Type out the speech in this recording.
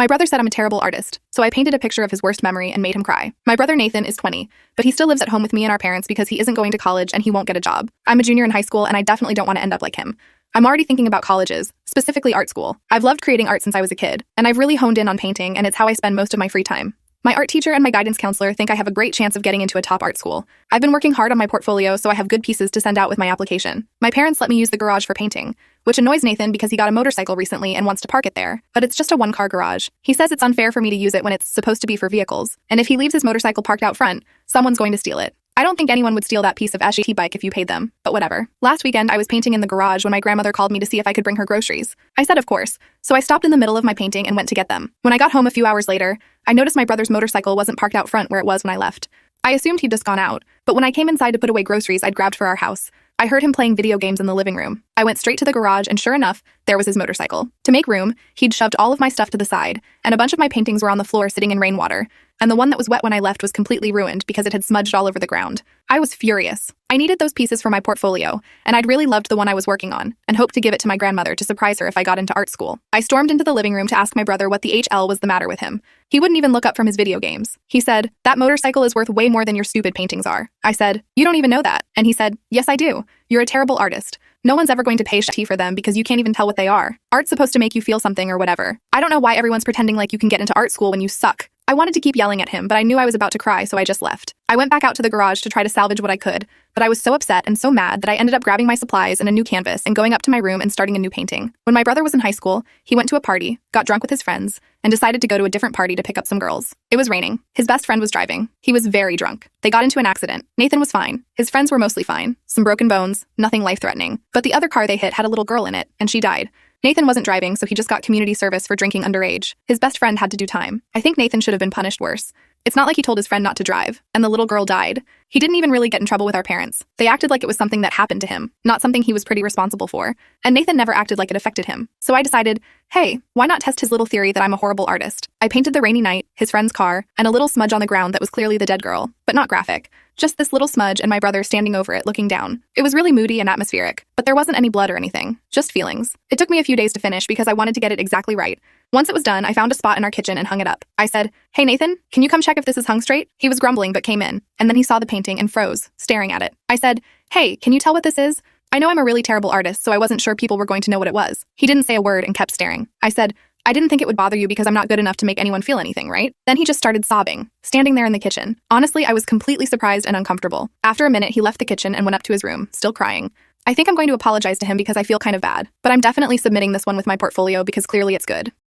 My brother said I'm a terrible artist, so I painted a picture of his worst memory and made him cry. My brother Nathan is 20, but he still lives at home with me and our parents because he isn't going to college and he won't get a job. I'm a junior in high school and I definitely don't want to end up like him. I'm already thinking about colleges, specifically art school. I've loved creating art since I was a kid, and I've really honed in on painting, and it's how I spend most of my free time. My art teacher and my guidance counselor think I have a great chance of getting into a top art school. I've been working hard on my portfolio, so I have good pieces to send out with my application. My parents let me use the garage for painting, which annoys Nathan because he got a motorcycle recently and wants to park it there, but it's just a one-car garage. He says it's unfair for me to use it when it's supposed to be for vehicles, and if he leaves his motorcycle parked out front, someone's going to steal it. I don't think anyone would steal that piece of SGT bike if you paid them, but whatever. Last weekend, I was painting in the garage when my grandmother called me to see if I could bring her groceries. I said of course, so I stopped in the middle of my painting and went to get them. When I got home a few hours later, I noticed my brother's motorcycle wasn't parked out front where it was when I left. I assumed he'd just gone out, but when I came inside to put away groceries I'd grabbed for our house, I heard him playing video games in the living room. I went straight to the garage and sure enough, there was his motorcycle. To make room, he'd shoved all of my stuff to the side, and a bunch of my paintings were on the floor sitting in rainwater, and the one that was wet when I left was completely ruined because it had smudged all over the ground. I was furious. I needed those pieces for my portfolio, and I'd really loved the one I was working on, and hoped to give it to my grandmother to surprise her if I got into art school. I stormed into the living room to ask my brother what the HL was the matter with him. He wouldn't even look up from his video games. He said, "That motorcycle is worth way more than your stupid paintings are." I said, "You don't even know that." And he said, "Yes, I do. You're a terrible artist. No one's ever going to pay shit for them because you can't even tell what they are. Art's supposed to make you feel something or whatever. I don't know why everyone's pretending like you can get into art school when you suck." I wanted to keep yelling at him, but I knew I was about to cry, so I just left. I went back out to the garage to try to salvage what I could, but I was so upset and so mad that I ended up grabbing my supplies and a new canvas and going up to my room and starting a new painting. When my brother was in high school, he went to a party, got drunk with his friends, and decided to go to a different party to pick up some girls. It was raining. His best friend was driving. He was very drunk. They got into an accident. Nathan was fine. His friends were mostly fine. Some broken bones, nothing life-threatening. But the other car they hit had a little girl in it, and she died. Nathan wasn't driving, so he just got community service for drinking underage. His best friend had to do time. I think Nathan should have been punished worse. It's not like he told his friend not to drive, and the little girl died. He didn't even really get in trouble with our parents. They acted like it was something that happened to him, not something he was pretty responsible for. And Nathan never acted like it affected him. So I decided, hey, why not test his little theory that I'm a horrible artist? I painted the rainy night, his friend's car, and a little smudge on the ground that was clearly the dead girl, but not graphic. Just this little smudge and my brother standing over it looking down. It was really moody and atmospheric, but there wasn't any blood or anything, just feelings. It took me a few days to finish because I wanted to get it exactly right. Once it was done, I found a spot in our kitchen and hung it up. I said, "Hey Nathan, can you come check if this is hung straight?" He was grumbling but came in, and then he saw the painting and froze, staring at it. I said, "Hey, can you tell what this is?" I know I'm a really terrible artist, so I wasn't sure people were going to know what it was. He didn't say a word and kept staring. I said, "I didn't think it would bother you because I'm not good enough to make anyone feel anything, right?" Then he just started sobbing, standing there in the kitchen. Honestly, I was completely surprised and uncomfortable. After a minute, he left the kitchen and went up to his room, still crying. I think I'm going to apologize to him because I feel kind of bad, but I'm definitely submitting this one with my portfolio because clearly it's good.